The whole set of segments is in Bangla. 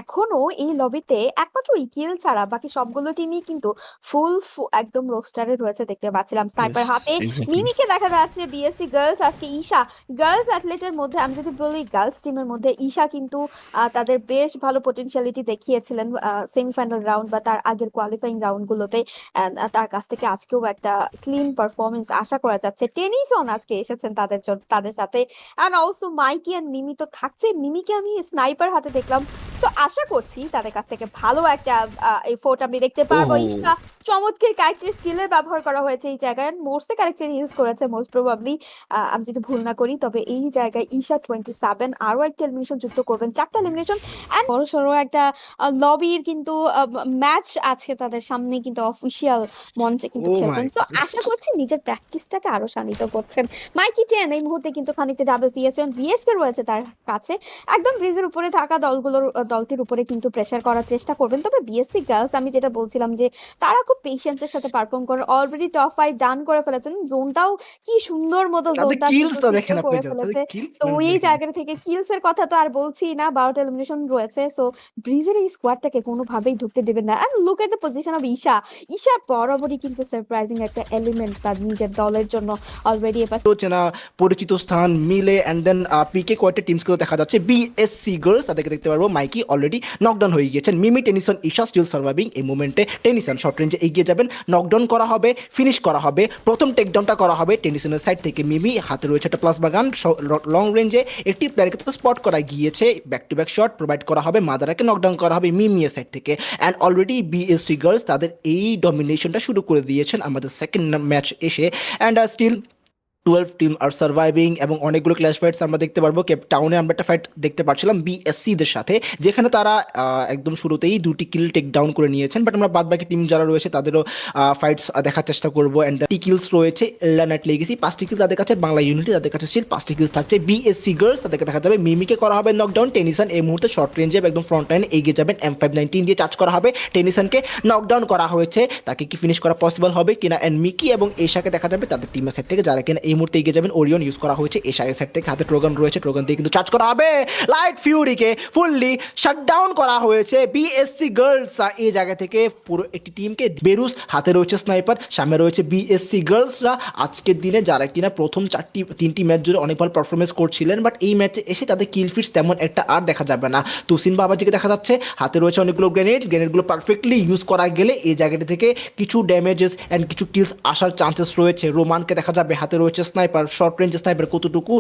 এখনো এই লবিতে একমাত্র ইকিল ছাড়া বাকি সবগুলো টিমই কিন্তু ফুল একদম রোস্টারে রয়েছে দেখতে পাচ্ছিলাম স্নাইপার Yes, হাতে। exactly. মিমিকে দেখা যাচ্ছে বিএসসি গার্লস আজকে ঈশা গার্লস অ্যাথলেটের মধ্যে আমি যদি বলি গার্লস টিমের মধ্যে ঈশা কিন্তু তাদের বেশ ভালো পটেনশিয়ালিটি দেখিয়েছিলেন সেমিফাইনাল রাউন্ড বা তার আগের কোয়ালিফাইং রাউন্ড গুলোতে। তার কাছ থেকে আজকেও একটা ক্লিন পারফরমেন্স আশা করা যাচ্ছে। টেনিসন আজকে এসেছেন তাদের জন্য তাদের সাথে। অ্যান্ড অলসো মাইকি অ্যান্ড মিমি তো থাকছে, মিমিকে আমি স্নাইপার হাতে দেখলাম। সো আশা করছি তাদের কাছ থেকে ভালো একটা এফোর্ট আমি দেখতে পারবো। Oh, ঈশা চমৎকার ক্যারেক্টার স্কিলের ব্যবহার করা হয়েছে এই জায়গায়, মোর্সে ক্যারেক্টার ইউজ করেছে মোস্ট প্রবাবলি, আমি যদি ভুল না করি। তবে এই জায়গায় ঈশা 27 আরো একটা এলিমিনেশন যুক্ত করবেন, 4টা এলিমিনেশন এন্ড বড় সড়ো একটা লবির কিন্তু ম্যাচ আছে তাদের সামনে, কিন্তু অফিসিয়াল মঞ্চে কিন্তু oh খেলবেন। my তো God. আশা করছি নিজের প্র্যাকটিসটাকে আরো শানিত করছেন। মাইকি টেন এই মুহূর্তে কিন্তু খানিকটা ডাবলস দিয়েছেন, ভিএসকে রয়েছে তার কাছে। একদম ব্রিজের উপরে থাকা দলটির উপরে কিন্তু প্রেসার করার চেষ্টা করবেন। তবে বিএসসি গার্লস আমি যেটা বলছিলাম যে তারা খুব পেশেন্সের সাথে পারফর্ম করে, অলরেডি টপ 5 ডান করে ফেলেছেন। জোনটাও কি সুন্দর মতো তাদের জোনটা কিন্তু কিলসটা দেখেন সিকিউর আপনি, করে তাদের ফেলেছে। তো কিলস এই দেখেন। জায়গা থেকে কিলস এর কথা তো আর বলছি না, 12টা এলিমিনেশন রয়েছে। সো ব্রিজের এই স্কোয়াডটাকে কোনোভাবেই ঢুকতে দেবেন না। And look at the position of Isha. Isha বরাবরই কিন্তু সারপ্রাইজিং একটা এলিমেন্ট তার নিজের দলের জন্য অলরেডি এবার। চেনা পরিচিত স্থান মিলে অ্যান্ড দেন পিকে কয়েকটা টিমসকেও দেখা যাচ্ছে। বিএসসি গার্লস তাদেরকে দেখতে পারবো, মাইকি অলরেডি নকডাউন হয়ে গিয়েছেন। মিমি টেনিসন ঈশা স্টিল সার্ভাইভিং এই মুভমেন্টে। টেনিসন শর্ট রেঞ্জে এগিয়ে যাবেন, নকডাউন করা হবে, ফিনিশ করা হবে, প্রথম টেকডাউনটা করা হবে টেনিসনের সাইড থেকে। মিমি হাতে রয়েছে একটা প্লাস বাগান, লং রেঞ্জে একটি প্লেয়ারকে তো স্পট করা গিয়েছে, back to back shot provide করা হবে, মাদারাকে নকডাউন করা হবে মিমি এর সাইড থেকে। অ্যান্ড অলরেডি বিএসসি গার্লস তাদের এই ডমিনেশনটা শুরু করে দিয়েছেন আমাদের সেকেন্ড ম্যাচ এসে। And still 12 team are surviving এবং অনেকগুলো ক্ল্যাশ ফাইটস আমরা দেখতে পারবো। কেপ টাউনে আমরা একটা ফাইট দেখতে পাচ্ছিলাম বিএসসি দের সাথে, যেখানে তারা একদম শুরুতেই দুটি কিল টেক ডাউন করে নিয়েছেন। বাট আমরা বাদ বাকি টিম যারা রয়েছে তাদেরও ফাইটস দেখার চেষ্টা করবো। অ্যান্ড টি কিলস রয়েছে এলানাইট লেগেসি, 5টি কিল তাদের কাছে, বাংলা ইউনিটি তাদের কাছে স্টিল 5টি কিলস থাকছে। বিএসসি গার্লস তাদেরকে দেখা যাবে, মিমিকে করা হবে নকডাউন। টেনিসন এই মুহূর্তে শর্ট রেঞ্জে একদম ফ্রন্ট লাইনে এগিয়ে যাবেন, M519 দিয়ে চার্জ করা হবে। টেনিসনকে নকডাউন করা হয়েছে, তাকে কি ফিনিশ করা পসিবল হবে কিনা। অ্যান্ড মিকি এবং এশাকে দেখা যাবে তাদের টিমের সাইড থেকে, যারা কিনা এই মুহূর্তে এগিয়ে যাবেন। ওরিয়ন ইউজ করা হয়েছে এশারের সাইড থেকে, হাতে ট্রোগান রয়েছে, ট্রোগান দিয়ে কিন্তু চার্জ করা হবে। লাইট ফিউরিকে ফুললি শাটডাউন করা হয়েছে বিএসসি গার্লস এই জায়গা থেকে পুরো একটি টিমকে। বেরুস হাতে রয়েছে স্নাইপার, সামনে রয়েছে বিএসসি গার্লসরা। আজকের দিনে যারা কিনা প্রথম 3টি ম্যাচ জুড়ে অনেক ভালো পারফরমেন্স করছিলেন, বাট এই ম্যাচে এসে তাদের কিল ফিটস তেমন একটা আর দেখা যাবে না। তুসিন বাবাজিকে দেখা যাচ্ছে, হাতে রয়েছে অনেকগুলো গ্রেনেডগুলো পারফেক্টলি ইউজ করা গেলে এই জায়গাটি থেকে কিছু ড্যামেজেস অ্যান্ড কিছু কিলস আসার চান্সেস রয়েছে। রোমানকে দেখা যাবে, হাতে রয়েছে স্নাইপার, শর্ট রেঞ্জ স্নাইপার কতটুকু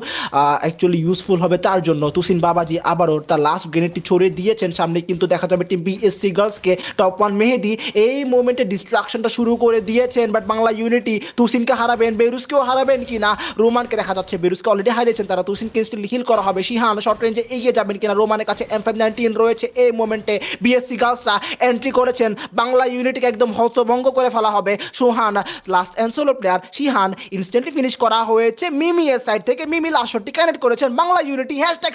অ্যাকচুয়ালি ইউজফুল হবে তার জন্য। তুসিন বাবাজি আবারও তার লাস্ট গ্রেনেডটি ছড়িয়ে দিয়েছেন। সামনে কিন্তু দেখা যাবে টিম বিএসসি গার্লসকে টপ 1 মেহেদি এই মোমেন্টে ডিস্ট্রাকশনটা শুরু করে দিয়েছেন। বাট বাংলা ইউনিটি তুসিনকে হারাবেন, বেরুসকেও হারাবেন কিনা। রোমানকে দেখা যাচ্ছে, বেরুসকে অলরেডি হারিয়েছেন তারা, তুসিনকে স্টিল হিল করা হবে। শিহান শর্ট রেঞ্জে এগিয়ে যাবেন কিনা, রোমানের কাছে M519 রয়েছে। এই মোমেন্টে বিএসসি গার্লসরা এন্ট্রি করেছেন, বাংলা ইউনিটিকে একদম হতভঙ্গ করে ফেলা হবে। Sohan last and solo player, Shihan instantly finish করা হয়েছে মিমি এর সাইড থেকে। মিমি লাস্ট শটটি কানেক্ট করেছেন, বাংলা ইউনিটি হ্যাশট্যাগ